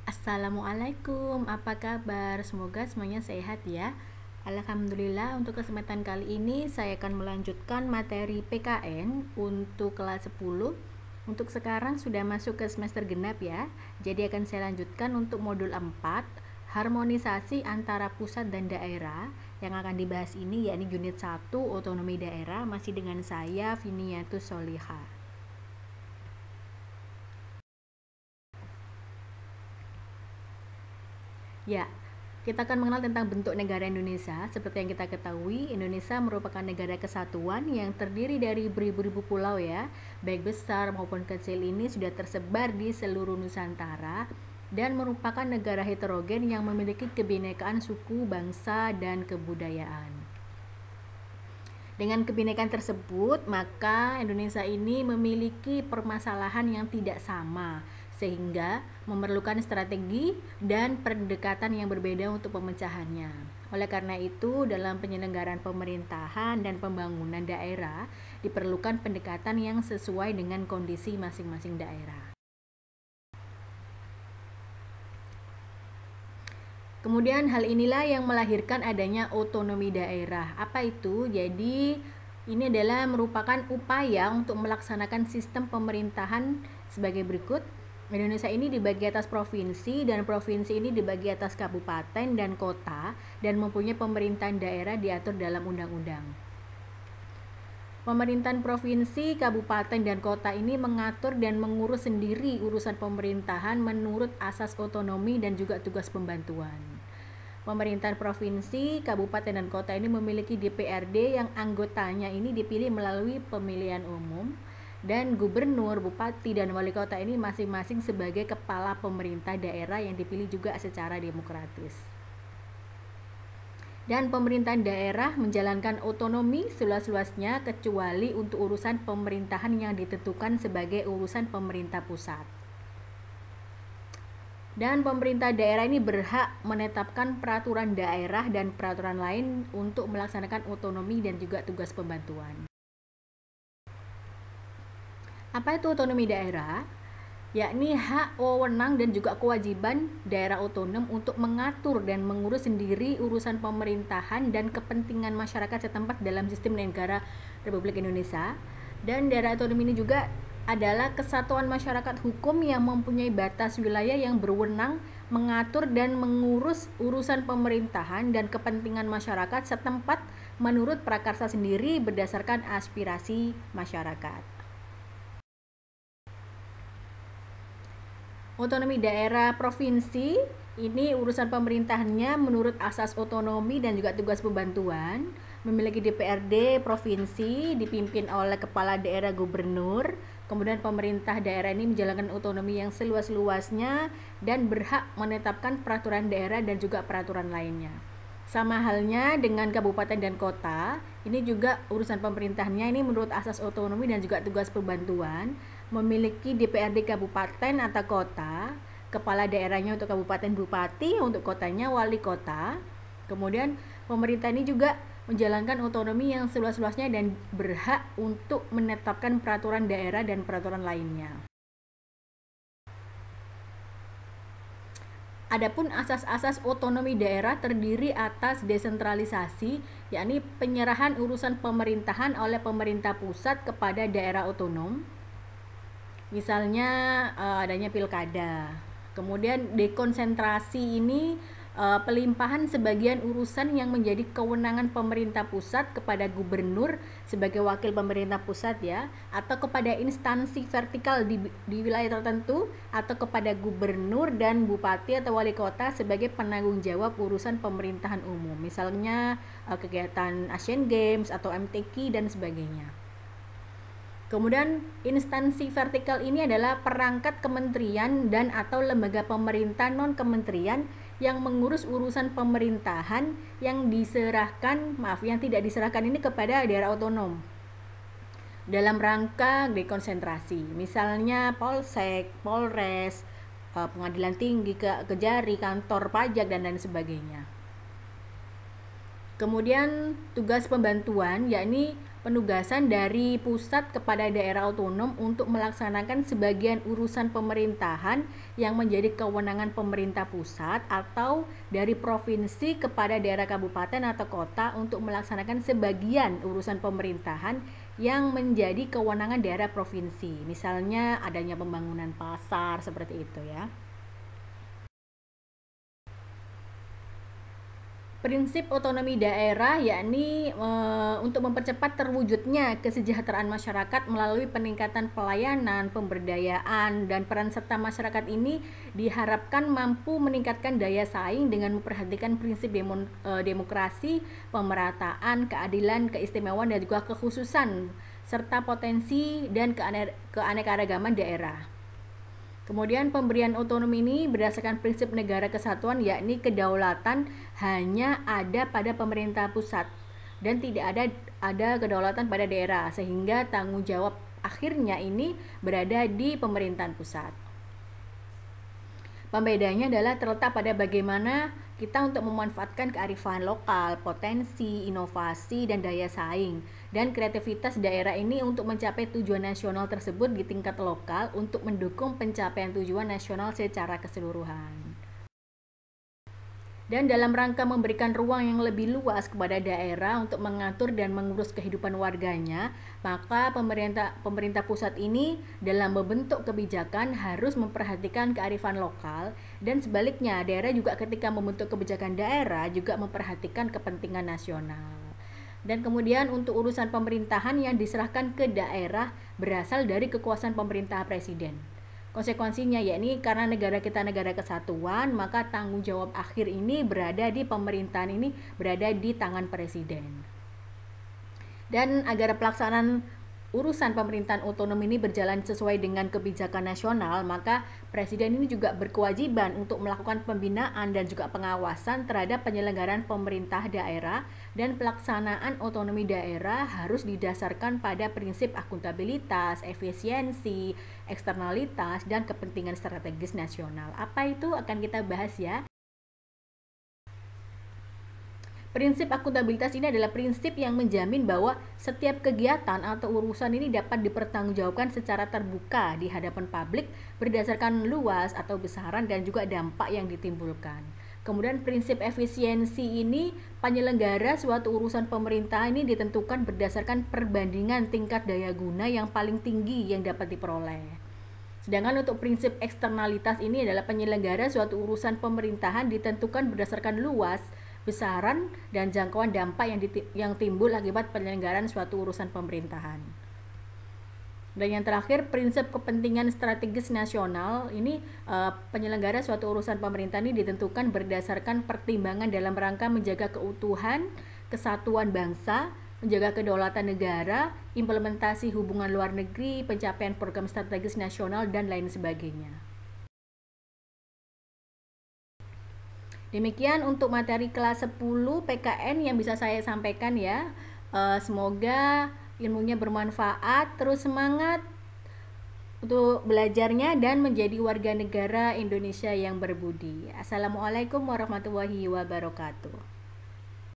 Assalamualaikum, apa kabar? Semoga semuanya sehat ya. Alhamdulillah, untuk kesempatan kali ini saya akan melanjutkan materi PKN untuk kelas 10. Untuk sekarang sudah masuk ke semester genap ya. Jadi akan saya lanjutkan untuk modul 4, harmonisasi antara pusat dan daerah. Yang akan dibahas ini yakni unit 1, otonomi daerah, masih dengan saya Viniatus Soliha. Ya, kita akan mengenal tentang bentuk negara Indonesia. Seperti yang kita ketahui, Indonesia merupakan negara kesatuan yang terdiri dari beribu-ribu pulau ya. Baik besar maupun kecil ini sudah tersebar di seluruh Nusantara dan merupakan negara heterogen yang memiliki kebinekaan suku, bangsa, dan kebudayaan. Dengan kebinekaan tersebut, maka Indonesia ini memiliki permasalahan yang tidak sama, sehingga memerlukan strategi dan pendekatan yang berbeda untuk pemecahannya. Oleh karena itu, dalam penyelenggaraan pemerintahan dan pembangunan daerah, diperlukan pendekatan yang sesuai dengan kondisi masing-masing daerah. Kemudian hal inilah yang melahirkan adanya otonomi daerah. Apa itu? Jadi ini adalah merupakan upaya untuk melaksanakan sistem pemerintahan sebagai berikut. Indonesia ini dibagi atas provinsi dan provinsi ini dibagi atas kabupaten dan kota dan mempunyai pemerintahan daerah diatur dalam undang-undang. Pemerintahan provinsi, kabupaten, dan kota ini mengatur dan mengurus sendiri urusan pemerintahan menurut asas otonomi dan juga tugas pembantuan. Pemerintahan provinsi, kabupaten, dan kota ini memiliki DPRD yang anggotanya ini dipilih melalui pemilihan umum, dan gubernur, bupati, dan wali kota ini masing-masing sebagai kepala pemerintah daerah yang dipilih juga secara demokratis. Dan pemerintahan daerah menjalankan otonomi seluas-luasnya kecuali untuk urusan pemerintahan yang ditentukan sebagai urusan pemerintah pusat. Dan pemerintah daerah ini berhak menetapkan peraturan daerah dan peraturan lain untuk melaksanakan otonomi dan juga tugas pembantuan. Apa itu otonomi daerah? Yakni hak, wewenang, dan juga kewajiban daerah otonom untuk mengatur dan mengurus sendiri urusan pemerintahan dan kepentingan masyarakat setempat dalam sistem negara Republik Indonesia. Dan daerah otonom ini juga adalah kesatuan masyarakat hukum yang mempunyai batas wilayah yang berwenang mengatur dan mengurus urusan pemerintahan dan kepentingan masyarakat setempat menurut prakarsa sendiri berdasarkan aspirasi masyarakat. Otonomi daerah provinsi ini urusan pemerintahannya menurut asas otonomi dan juga tugas pembantuan, memiliki DPRD provinsi dipimpin oleh kepala daerah gubernur. Kemudian pemerintah daerah ini menjalankan otonomi yang seluas-luasnya dan berhak menetapkan peraturan daerah dan juga peraturan lainnya. Sama halnya dengan kabupaten dan kota, ini juga urusan pemerintahannya ini menurut asas otonomi dan juga tugas pembantuan, memiliki DPRD kabupaten atau kota, kepala daerahnya untuk kabupaten bupati, untuk kotanya wali kota. Kemudian pemerintah ini juga menjalankan otonomi yang seluas-luasnya dan berhak untuk menetapkan peraturan daerah dan peraturan lainnya. Adapun asas-asas otonomi daerah terdiri atas desentralisasi, yakni penyerahan urusan pemerintahan oleh pemerintah pusat kepada daerah otonom. Misalnya adanya pilkada. Kemudian dekonsentrasi ini pelimpahan sebagian urusan yang menjadi kewenangan pemerintah pusat kepada gubernur sebagai wakil pemerintah pusat ya, atau kepada instansi vertikal di wilayah tertentu, atau kepada gubernur dan bupati atau wali kota sebagai penanggung jawab urusan pemerintahan umum, misalnya kegiatan Asian Games atau MTQ dan sebagainya. Kemudian instansi vertikal ini adalah perangkat kementerian dan atau lembaga pemerintah non-kementerian yang mengurus urusan pemerintahan yang tidak diserahkan ini kepada daerah otonom dalam rangka dekonsentrasi. Misalnya Polsek, Polres, Pengadilan Tinggi, Kejari, kantor pajak dan lain sebagainya. Kemudian tugas pembantuan yakni penugasan dari pusat kepada daerah otonom untuk melaksanakan sebagian urusan pemerintahan yang menjadi kewenangan pemerintah pusat, atau dari provinsi kepada daerah kabupaten atau kota untuk melaksanakan sebagian urusan pemerintahan yang menjadi kewenangan daerah provinsi. Misalnya adanya pembangunan pasar seperti itu ya. Prinsip otonomi daerah yakni untuk mempercepat terwujudnya kesejahteraan masyarakat melalui peningkatan pelayanan, pemberdayaan, dan peran serta masyarakat ini diharapkan mampu meningkatkan daya saing dengan memperhatikan prinsip demokrasi, pemerataan, keadilan, keistimewaan, dan juga kekhususan serta potensi dan keanekaragaman daerah. Kemudian pemberian otonomi ini berdasarkan prinsip negara kesatuan, yakni kedaulatan hanya ada pada pemerintah pusat dan tidak ada kedaulatan pada daerah, sehingga tanggung jawab akhirnya ini berada di pemerintahan pusat. Pembedanya adalah terletak pada bagaimana kita untuk memanfaatkan kearifan lokal, potensi, inovasi, dan daya saing, dan kreativitas daerah ini untuk mencapai tujuan nasional tersebut di tingkat lokal untuk mendukung pencapaian tujuan nasional secara keseluruhan. Dan dalam rangka memberikan ruang yang lebih luas kepada daerah untuk mengatur dan mengurus kehidupan warganya, maka pemerintah pusat ini dalam membentuk kebijakan harus memperhatikan kearifan lokal, dan sebaliknya daerah juga ketika membentuk kebijakan daerah juga memperhatikan kepentingan nasional. Dan kemudian untuk urusan pemerintahan yang diserahkan ke daerah berasal dari kekuasaan pemerintah presiden. Konsekuensinya yakni karena negara kita negara kesatuan, maka tanggung jawab akhir ini berada di pemerintahan ini, berada di tangan presiden. Dan agar pelaksanaan urusan pemerintahan otonom ini berjalan sesuai dengan kebijakan nasional, maka presiden ini juga berkewajiban untuk melakukan pembinaan dan juga pengawasan terhadap penyelenggaraan pemerintah daerah, dan pelaksanaan otonomi daerah harus didasarkan pada prinsip akuntabilitas, efisiensi, eksternalitas, dan kepentingan strategis nasional. Apa itu akan kita bahas ya. Prinsip akuntabilitas ini adalah prinsip yang menjamin bahwa setiap kegiatan atau urusan ini dapat dipertanggungjawabkan secara terbuka di hadapan publik berdasarkan luas atau besaran dan juga dampak yang ditimbulkan. Kemudian prinsip efisiensi ini, penyelenggara suatu urusan pemerintah ini ditentukan berdasarkan perbandingan tingkat daya guna yang paling tinggi yang dapat diperoleh. Sedangkan untuk prinsip eksternalitas ini adalah penyelenggara suatu urusan pemerintahan ditentukan berdasarkan luas, besaran, dan jangkauan dampak yang timbul akibat penyelenggaraan suatu urusan pemerintahan. Dan yang terakhir, prinsip kepentingan strategis nasional ini, penyelenggara suatu urusan pemerintahan ini ditentukan berdasarkan pertimbangan dalam rangka menjaga keutuhan, kesatuan bangsa, menjaga kedaulatan negara, implementasi hubungan luar negeri, pencapaian program strategis nasional, dan lain sebagainya. Demikian untuk materi kelas 10 PKN yang bisa saya sampaikan ya. Semoga ilmunya bermanfaat, terus semangat untuk belajarnya dan menjadi warga negara Indonesia yang berbudi. Assalamualaikum warahmatullahi wabarakatuh.